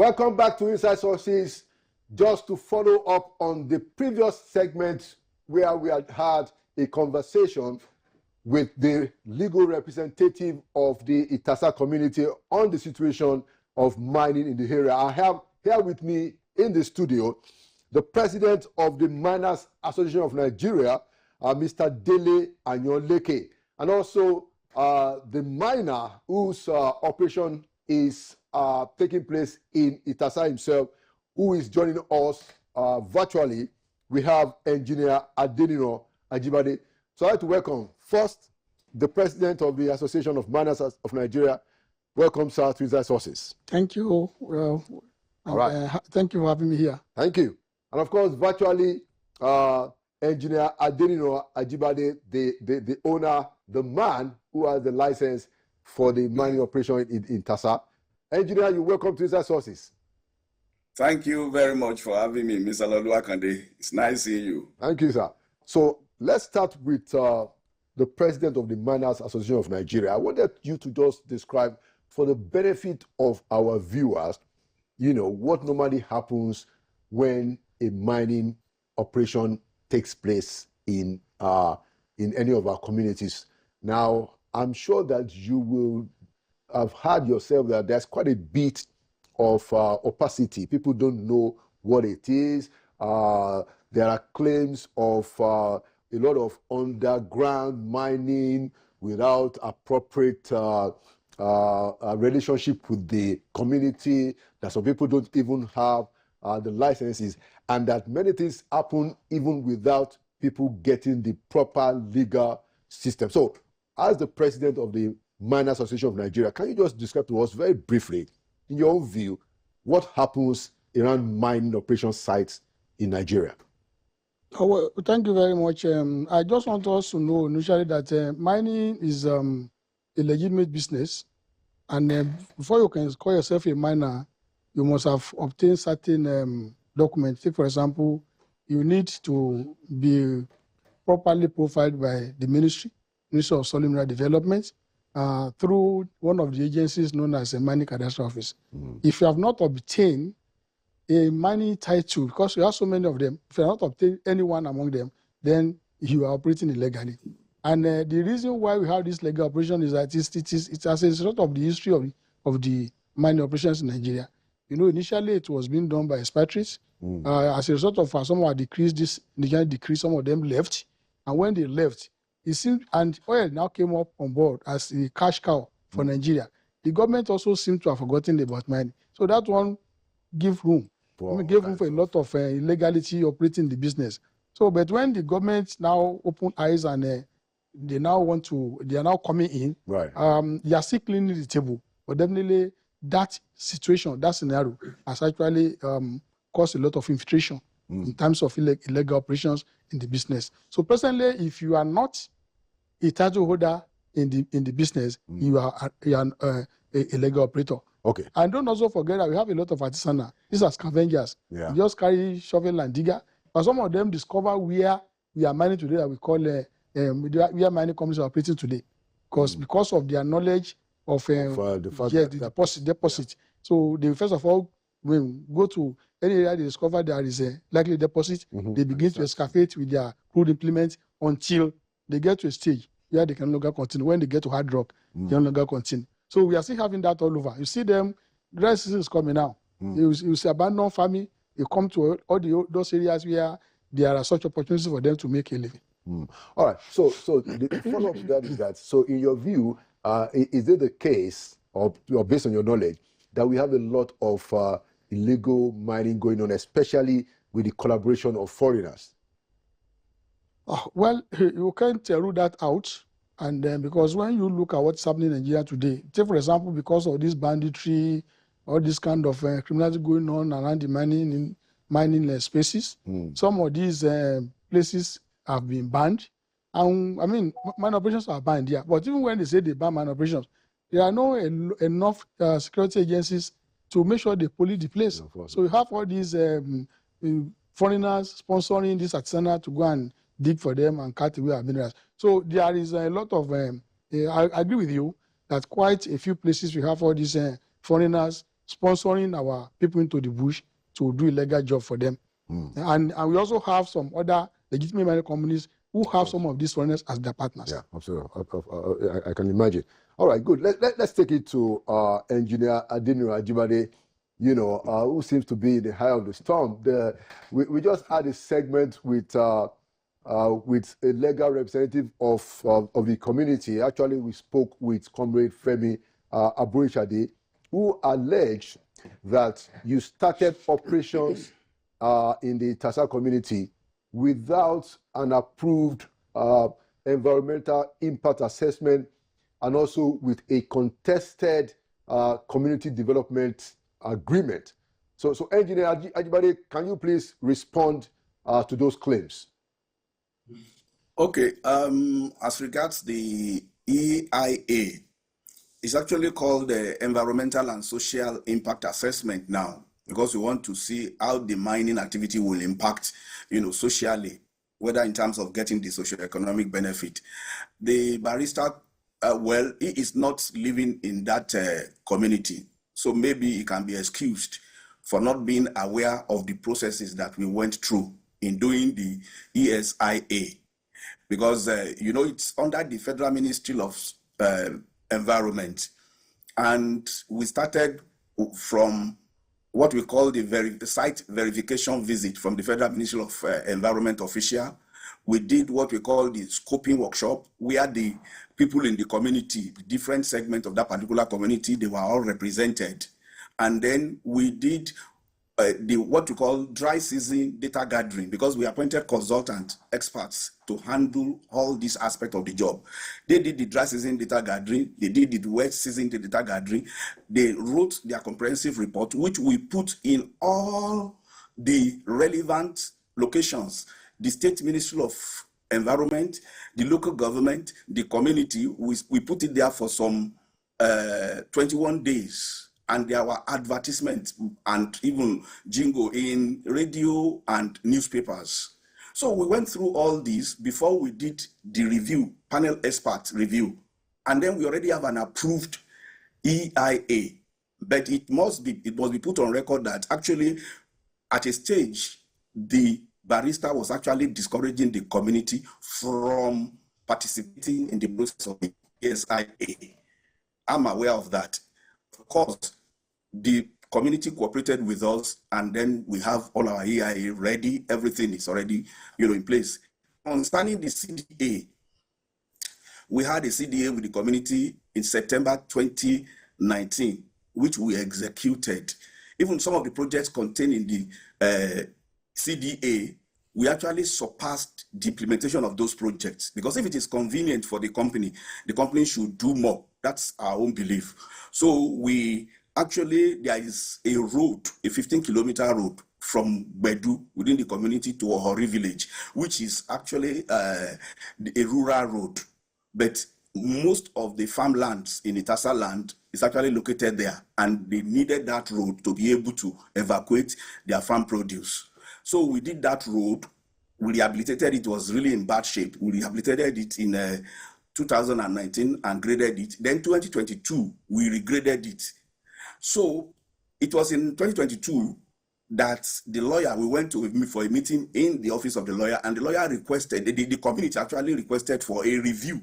Welcome back to Inside Sources. Just to follow up on the previous segment where we had a conversation with the legal representative of the Itasa community on the situation of mining in the area. I have here with me in the studio the president of the Miners Association of Nigeria, Mr. Dele Anyoleke, and also the miner whose operation is taking place in Itasa himself, who is joining us virtually. We have engineer Adeniro Ajibade. So I'd like to welcome first the president of the Association of Miners of Nigeria. Welcome, sir, to Inside Sources. Thank you. Well, all right. Thank you for having me here. Thank you. And of course, virtually, engineer Adeniro Ajibade, the owner, the man who has the license for the mining operation in Itasa. Engineer, you're welcome to Inside Sources. Thank you very much for having me, Mr. Loluwakande. It's nice seeing you. Thank you, sir. So let's start with the president of the Miners Association of Nigeria. I wanted you to just describe, for the benefit of our viewers, what normally happens when a mining operation takes place in any of our communities. Now, I'm sure that you will have heard yourself that there's quite a bit of opacity. People don't know what it is. There are claims of a lot of underground mining without appropriate relationship with the community, that some people don't even have the licenses, and that many things happen even without people getting the proper legal system. So, as the president of the Miners Association of Nigeria, can you just describe to us very briefly, in your own view, what happens around mining operation sites in Nigeria? Oh, well, thank you very much. I just want us to know initially that mining is a legitimate business, and before you can call yourself a miner, you must have obtained certain documents. Take, for example, you need to be properly profiled by the Ministry of Soil Mineral Development through one of the agencies known as a mining cadastral office. If you have not obtained a mining title, because you have so many of them, if you have not obtained any one among them, then you are operating illegally. And the reason why we have this legal operation is that it's as a result of the history of the mining operations in Nigeria. Initially it was being done by expatriates. As a result of some of the decrees, some of them left. And when they left, it seemed, and oil now came up on board as a cash cow for Nigeria. The government also seemed to have forgotten about mining. So that one gave room for a lot of illegality operating the business. So, but when the government now opened eyes and they are now coming in, right. They are still cleaning the table. But definitely that situation, that scenario has actually caused a lot of infiltration in terms of illegal operations in the business. So presently, if you are not a title holder in the business, you are a illegal operator. Okay. And don't also forget that we have a lot of artisanal. These are scavengers. Yeah. They just carry shovel and digger. But some of them discover where we are mining today, that we call where mining companies are operating today, because of their knowledge of the deposit. So they first of all, when go to any area they discover there is a likely deposit, they begin to excavate with their crude implements until they get to a stage where they can no longer continue. When they get to hard rock, they can no longer continue. So we are still having that all over. You see them, dry season is coming now. You see abandoned farming, you come to all those areas where there are such opportunities for them to make a living. All right. So the follow-up to that is that, so in your view, is it the case, or based on your knowledge, that we have a lot of illegal mining going on, especially with the collaboration of foreigners? Well, you can't rule that out. And because when you look at what's happening in Nigeria today, take for example, because of this banditry, all this kind of criminality going on around the mining spaces, some of these places have been banned. And I mean, mine operations are banned here. But even when they say they ban mine operations, there are no enough security agencies to make sure they police the place. So you have all these foreigners sponsoring this artisanal to go and dig for them and cut away our minerals. So there is a lot of, I agree with you that quite a few places we have all these foreigners sponsoring our people into the bush to do illegal job for them. And we also have some other legitimate mining companies who have some of these foreigners as their partners. Yeah, absolutely. I can imagine. All right, good. Let's take it to Engineer Adinu Ajibade, who seems to be the eye of the storm. We just had a segment with a legal representative of the community. Actually, we spoke with Comrade Femi Aburishade, who alleged that you started operations in the Itasa community without an approved environmental impact assessment, and also with a contested community development agreement. So Engineer Ajibade, can you please respond to those claims? Okay, as regards the EIA, it's actually called the Environmental and Social Impact Assessment now, because we want to see how the mining activity will impact, socially, whether in terms of getting the socio-economic benefit. The barrister, he is not living in that community, so maybe he can be excused for not being aware of the processes that we went through in doing the ESIA, because, it's under the Federal Ministry of Environment, and we started from what we call the site verification visit from the Federal Ministry of Environment official. We did what we call the scoping workshop, where the people in the community, the different segments of that particular community, they were all represented. And then we did what we call dry season data gathering, because we appointed consultant experts to handle all these aspects of the job. They did the dry season data gathering, they did the wet season data gathering, they wrote their comprehensive report, which we put in all the relevant locations: the State Ministry of Environment, the local government, the community. We put it there for some 21 days. And there were advertisements and even jingle in radio and newspapers. So we went through all these before we did the review, panel expert review. And then we already have an approved EIA. But it must be put on record that actually at a stage, the barrister was actually discouraging the community from participating in the process of the ESIA. I'm aware of that. Of course, the community cooperated with us, and then we have all our EIA ready. Everything is already, in place. Concerning the CDA, we had a CDA with the community in September 2019, which we executed. Even some of the projects contained in the CDA, we actually surpassed the implementation of those projects, because if it is convenient for the company should do more. That's our own belief. So there is a road, a 15-kilometer road from Bedu within the community to Ohori village, which is actually a rural road. But most of the farmlands in Itasa land is actually located there, and they needed that road to be able to evacuate their farm produce. So we did that road, we rehabilitated it. It was really in bad shape. We rehabilitated it in 2019 and graded it. Then 2022, we regraded it. So it was in 2022 that the lawyer, we went for a meeting in the office of the lawyer, and the lawyer requested, the community actually requested for a review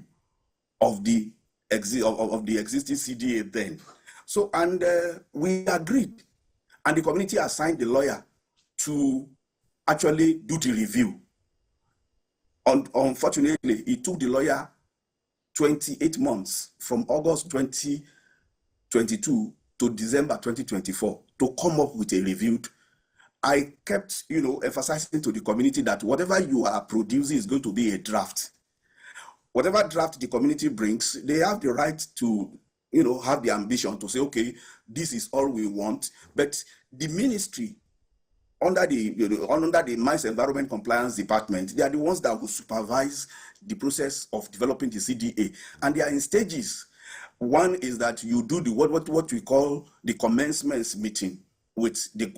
of the existing CDA then. So, and we agreed, and the community assigned the lawyer to actually do the review. Unfortunately, it took the lawyer 28 months, from August 2022 to December 2024, to come up with a review. I kept, emphasizing to the community that whatever you are producing is going to be a draft. Whatever draft the community brings, they have the right to, have the ambition to say, okay, this is all we want. But the ministry, under the Mines Environment Compliance Department, they are the ones that will supervise the process of developing the CDA, and they are in stages. One is that you do what we call the commencement meeting with the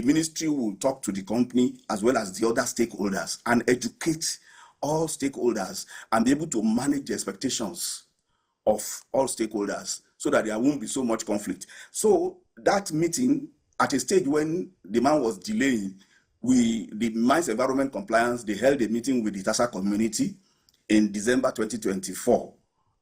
ministry will talk to the company as well as the other stakeholders and educate all stakeholders and be able to manage the expectations of all stakeholders so that there won't be so much conflict. So that meeting, at a stage when the man was delaying, the Mines Environment Compliance, they held a meeting with the Itasa community in December 2024.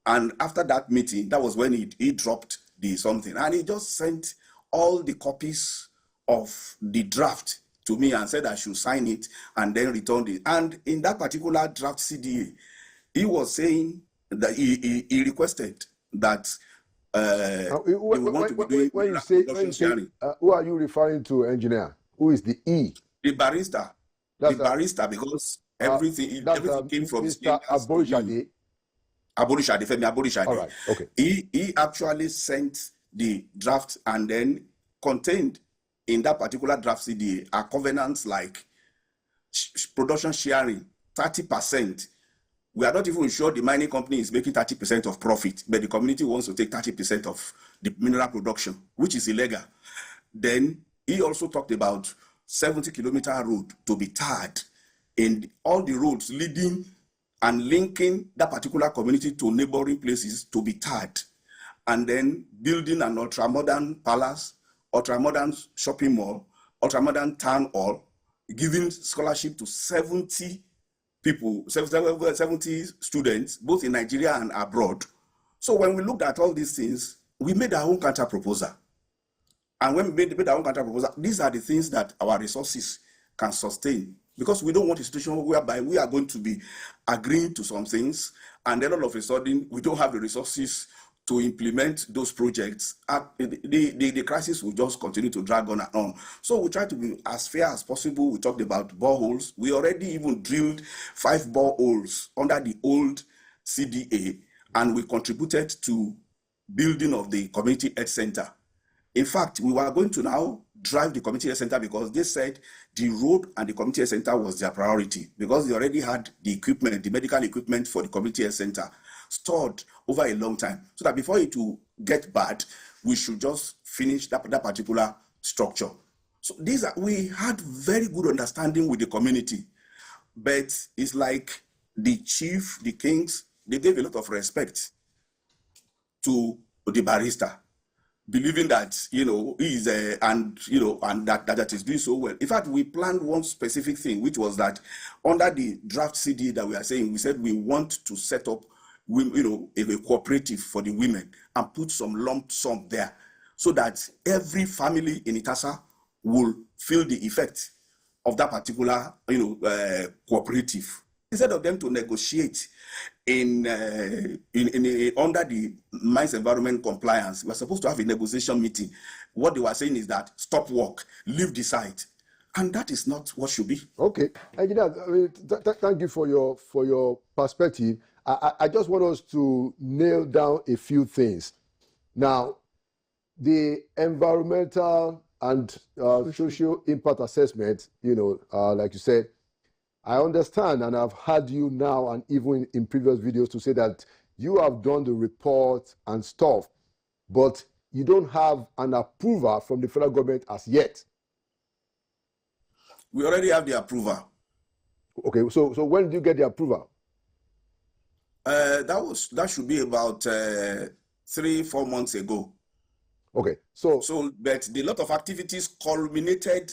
And after that meeting, that was when he dropped the something. And he just sent all the copies of the draft to me and said I should sign it and then returned it. And in that particular draft CDA, he was saying that he requested that we want to be doing when you say, who are you referring to, engineer? Who is the E? The barrister. That's the barrister, because everything came from Mr. Aborishade. Femi Aborishade. All right, okay. He actually sent the draft and then contained in that particular draft CDA are covenants like production sharing, 30%. We are not even sure the mining company is making 30% of profit, but the community wants to take 30% of the mineral production, which is illegal. Then he also talked about 70-kilometer road to be tarred in all the roads leading and linking that particular community to neighboring places to be tarred, and then building an ultra-modern palace, ultra-modern shopping mall, ultra-modern town hall, giving scholarship to 70 people, 70 students, both in Nigeria and abroad. So when we looked at all these things, we made our own counter proposal. And when we made our own counter proposal, these are the things that our resources can sustain. Because we don't want a situation whereby we are going to be agreeing to some things, and then all of a sudden we don't have the resources to implement those projects. The crisis will just continue to drag on and on. So we try to be as fair as possible. We talked about boreholes. We already even drilled 5 boreholes under the old CDA, and we contributed to building of the community health center. In fact, we were going to now drive the community health center because they said the road and the community health center was their priority, because they already had the equipment, the medical equipment for the community health center stored over a long time, so that before it will get bad, we should just finish that particular structure. So we had very good understanding with the community, but it's like the chief, the kings, they gave a lot of respect to the barrister, believing that, he's and that is doing so well. In fact, we planned one specific thing, which was that under the draft CD that we are saying, we said we want to set up a cooperative for the women and put some lump sum there, so that every family in Itasa will feel the effect of that particular cooperative. Instead of them to negotiate under the Mines Environment Compliance, we're supposed to have a negotiation meeting. What they were saying is that stop work, leave the site, and that is not what should be. Okay, engineer, thank you for your perspective. I just want us to nail down a few things. Now, the environmental and social impact assessment, like you said, I understand, and I've heard you now and even in previous videos to say that you have done the report and stuff, but you don't have an approval from the federal government as yet. We already have the approval. Okay, so when did you get the approval? That should be about 3-4 months ago. Okay, but a lot of activities culminated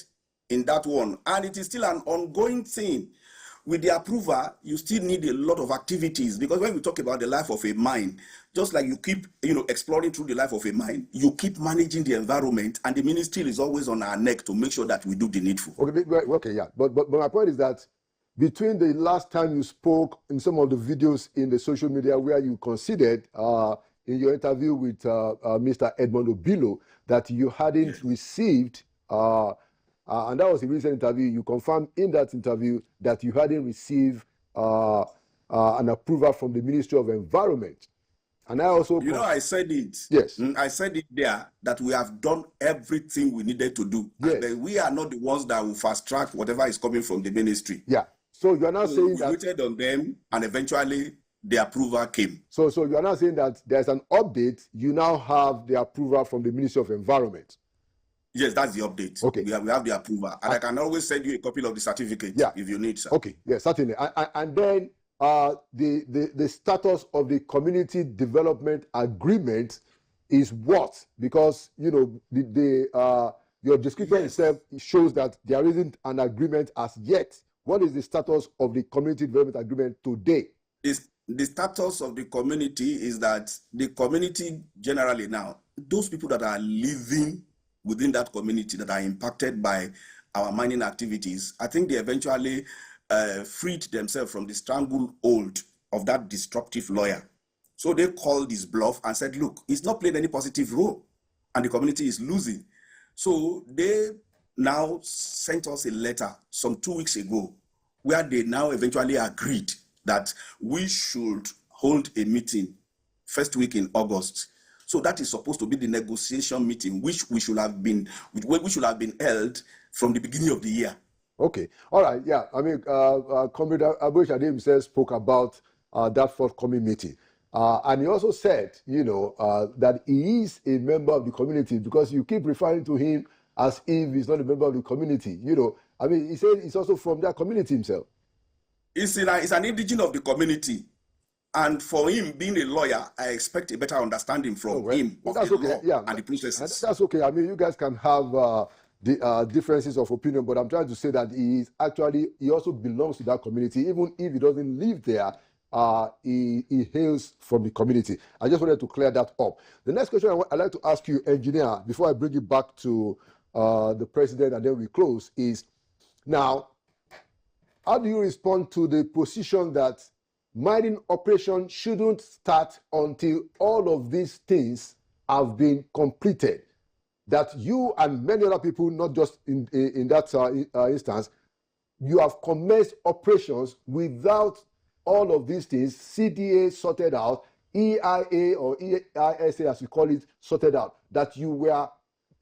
in that one, and it is still an ongoing thing. With the approval, you still need a lot of activities, because when we talk about the life of a mine, just like you keep exploring through the life of a mine, you keep managing the environment, and the ministry is always on our neck to make sure that we do the needful. Okay, yeah, but my point is that between the last time you spoke in some of the videos in the social media where you considered in your interview with Mr. Edmond Obilo that you hadn't received, and that was a recent interview, you confirmed in that interview that you hadn't received an approval from the Ministry of Environment. And I also... I said it. Yes. I said it there that we have done everything we needed to do. Yes. And we are not the ones that will fast track whatever is coming from the ministry. Yeah. So you are now saying that... we waited on them, and eventually the approval came. So you are now saying that there's an update. You now have the approval from the Ministry of Environment. Yes, that's the update. Okay. We have the approval. And I can always send you a copy of the certificate if you need, sir. Okay, yes, certainly. And then the status of the community development agreement is what? Because, you know, your description itself shows that there isn't an agreement as yet. What is the status of the community development agreement today? The status of the community is that the community generally now, those people that are living within that community that are impacted by our mining activities, I think they eventually freed themselves from the stranglehold of that destructive lawyer. So they called his bluff and said, look, he's not playing any positive role and the community is losing. So they now sent us a letter some 2 weeks ago where they now eventually agreed that we should hold a meeting first week in August. So that is supposed to be the negotiation meeting, which we should have been held from the beginning of the year. Okay, all right, yeah. I mean, Comrade Aboish himself spoke about that forthcoming meeting. And he also said, you know, that he is a member of the community, because you keep referring to him as if he's not a member of the community. You know, I mean, he said he's also from that community himself. He's an indigene of the community. And for him, being a lawyer, I expect a better understanding from him of the law and the processes. That's okay. I mean, you guys can have the differences of opinion, but I'm trying to say that he also belongs to that community. Even if he doesn't live there, he hails from the community. I just wanted to clear that up. The next question I'd like to ask you, engineer, before I bring it back to the president and then we close, is now, how do you respond to the position that mining operation shouldn't start until all of these things have been completed? That you and many other people, not just in that instance, you have commenced operations without all of these things, CDA sorted out, EIA or EISA as we call it, sorted out, that you were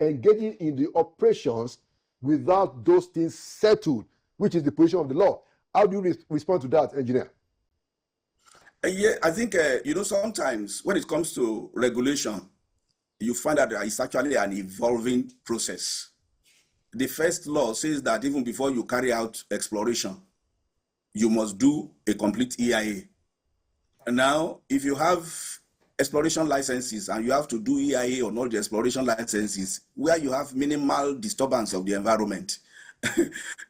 engaging in the operations without those things settled, which is the position of the law. How do you respond to that, engineer? Yeah, I think, you know, sometimes when it comes to regulation, you find that it's actually an evolving process. The first law says that even before you carry out exploration, you must do a complete EIA. And now, if you have exploration licenses and you have to do EIA on all the exploration licenses where you have minimal disturbance of the environment,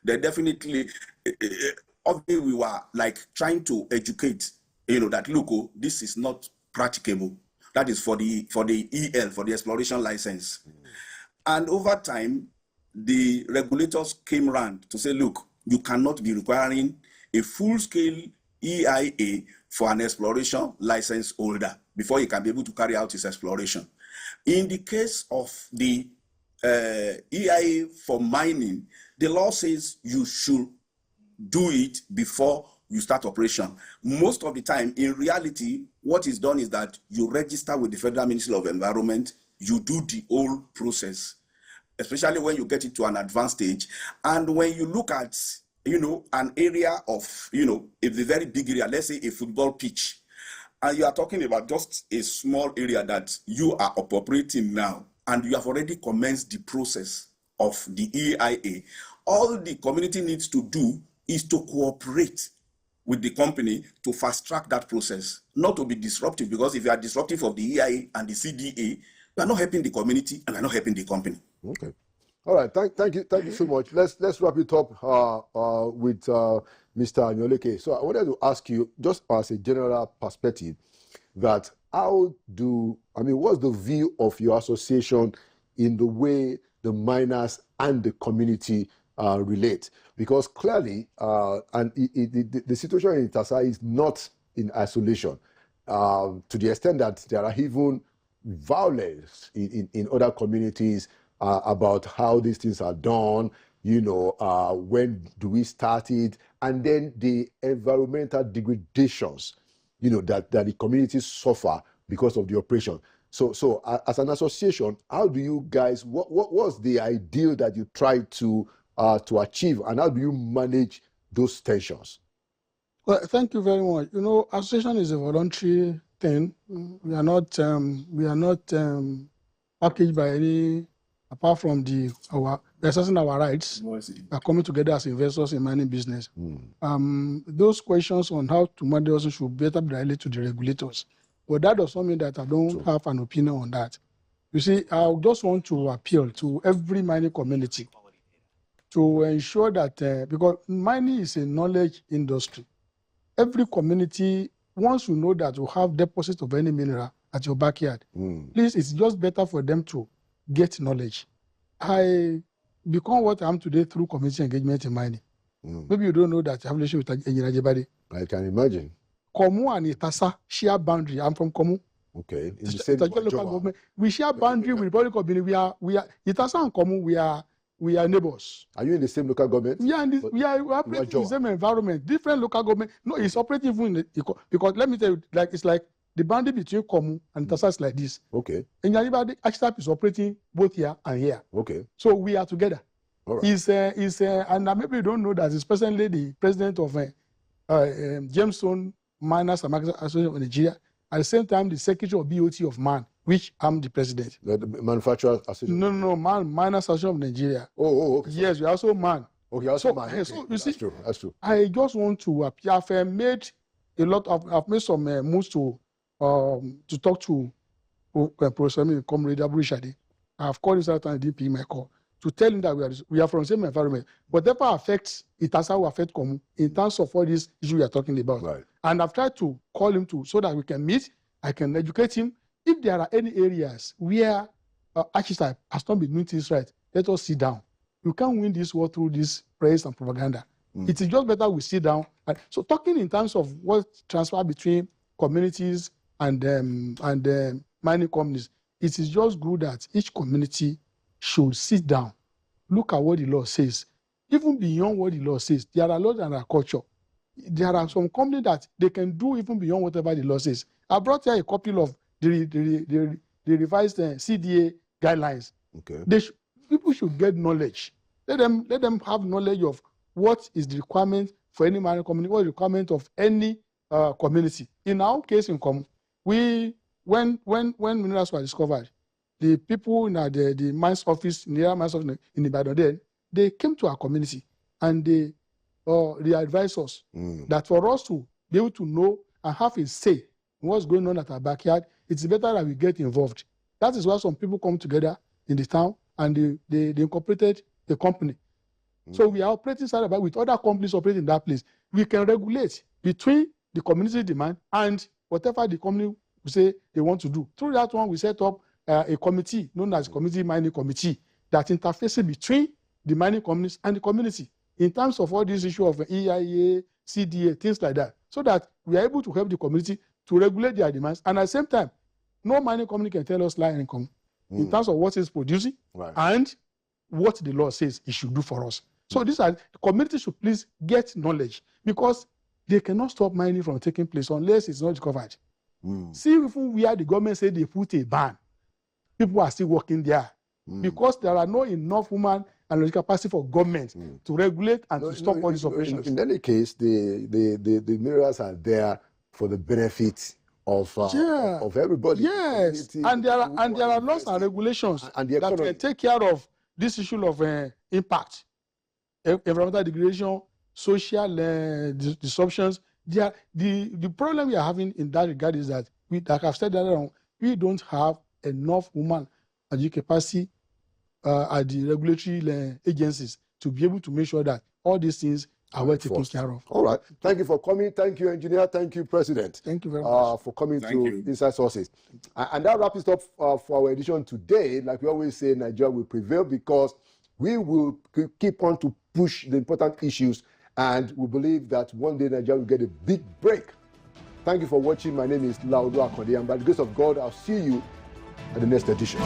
then definitely, obviously we were like trying to educate, you know, that look, oh, this is not practicable. That is for the EL, for the exploration license. And over time, the regulators came around to say, look, you cannot be requiring a full-scale EIA for an exploration license holder before he can be able to carry out his exploration. In the case of the EIA for mining, the law says you should do it before you start operation. Most of the time, in reality, what is done is that you register with the Federal Ministry of Environment, you do the whole process, especially when you get it to an advanced stage. And when you look at, you know, an area of, you know, a very big area, let's say a football pitch, and you are talking about just a small area that you are operating now, and you have already commenced the process of the EIA, all the community needs to do is to cooperate with the company to fast track that process, not to be disruptive, because if you are disruptive of the EIA and the CDA, you are not helping the community and you are not helping the company. Okay. All right. Thank you so much. Let's wrap it up with Mr. Anyoleke. So I wanted to ask you, just as a general perspective, that what's the view of your association in the way the miners and the community relate? Because clearly, the situation in Itasa is not in isolation, to the extent that there are even violence in other communities about how these things are done, you know, when do we start it, and then the environmental degradations, you know, that the communities suffer because of the operation. So as an association, how do you guys, what was the ideal that you tried to achieve, and how do you manage those tensions? Well, thank you very much. You know, association is a voluntary thing. We are not packaged by any, apart from assessing our rights. We are coming together as investors in mining business. Those questions on how to manage also should better be related to the regulators. But that does not mean that I don't have an opinion on that. You see, I just want to appeal to every mining community to ensure that, because mining is a knowledge industry, every community, once you know that you have deposits of any mineral at your backyard, please, it's just better for them to get knowledge. I become what I am today through community engagement in mining. Maybe you don't know that I have a relationship with Engineer Jebade. I can imagine. Komu and Itasa share boundary. I'm from Komu. Okay. In the same local government. We share boundary with Republic of Benin. We are Itasa and Komu. We are neighbors. Are you in the same local government? We are operating in the same environment. Different local government. No, it's operating even in the, because let me tell you, like it's like the boundary between Komu and Itasa is like this. Okay. And Jebade Archetype is operating both here and here. Okay. So we are together. All right. And maybe you don't know that he's presently the president of Gemstone Miners and Marketers Association of Nigeria. At the same time, the secretary of BOT of MAN, which I'm the president. The Manufacturers Association? No, MAN, Miners Association of Nigeria. Oh, okay. Yes, we are also MAN. Okay, also MAN. Okay. So you see, That's true. I just want to appear. I've made some moves to talk to Professor Comrade Abu Shadi. I've called this out and didn't pick my call, to tell him that we are from the same environment. Whatever affects Itasa will affect Komu in terms of all these issues we are talking about. Right. And I've tried to call him so that we can meet. I can educate him. If there are any areas where Archetype has not been doing things right, let us sit down. You can't win this war through this praise and propaganda. It is just better we sit down. So talking in terms of what transfer between communities and mining companies, it is just good that each community should sit down, look at what the law says. Even beyond what the law says, there are laws and our culture. There are some companies that they can do even beyond whatever the law says. I brought here a copy of the revised CDA guidelines. Okay. People should get knowledge. Let them have knowledge of what is the requirement for any mining company, what is the requirement of any community. In our case in Komu, when minerals were discovered, the people in the mines office, in the mines office in Ibadan, they came to our community and they advised us that for us to be able to know and have a say in what's going on at our backyard, it's better that we get involved. That is why some people come together in the town and they incorporated the company. So we are operating side by with other companies operating in that place. We can regulate between the community demand and whatever the company will say they want to do. Through that one, we set up a committee known as Community Mining Committee that interfaces between the mining companies and the community in terms of all this issue of EIA, CDA, things like that, so that we are able to help the community to regulate their demands. And at the same time, no mining company can tell us lie income in terms of what it's producing and what the law says it should do for us. So the community should please get knowledge, because they cannot stop mining from taking place unless it's not discovered. See, even where the government said they put a ban, people are still working there because there are not enough human and logical capacity for government to regulate and to stop all these operations. In any case, the minerals are there for the benefit of everybody. Yes, and there are laws and regulations that can take care of this issue of impact, environmental degradation, social disruptions. The problem we are having in that regard is that like I've said earlier, we don't have enough human and capacity at the regulatory agencies to be able to make sure that all these things are well taken care of. All right. Thank you for coming. Thank you, Engineer. Thank you, President. Thank you very much. For coming to Inside Sources. And that wraps it up for our edition today. Like we always say, Nigeria will prevail because we will keep on to push the important issues, and we believe that one day Nigeria will get a big break. Thank you for watching. My name is Laudo Akode, and by the grace of God, I'll see you at the next edition.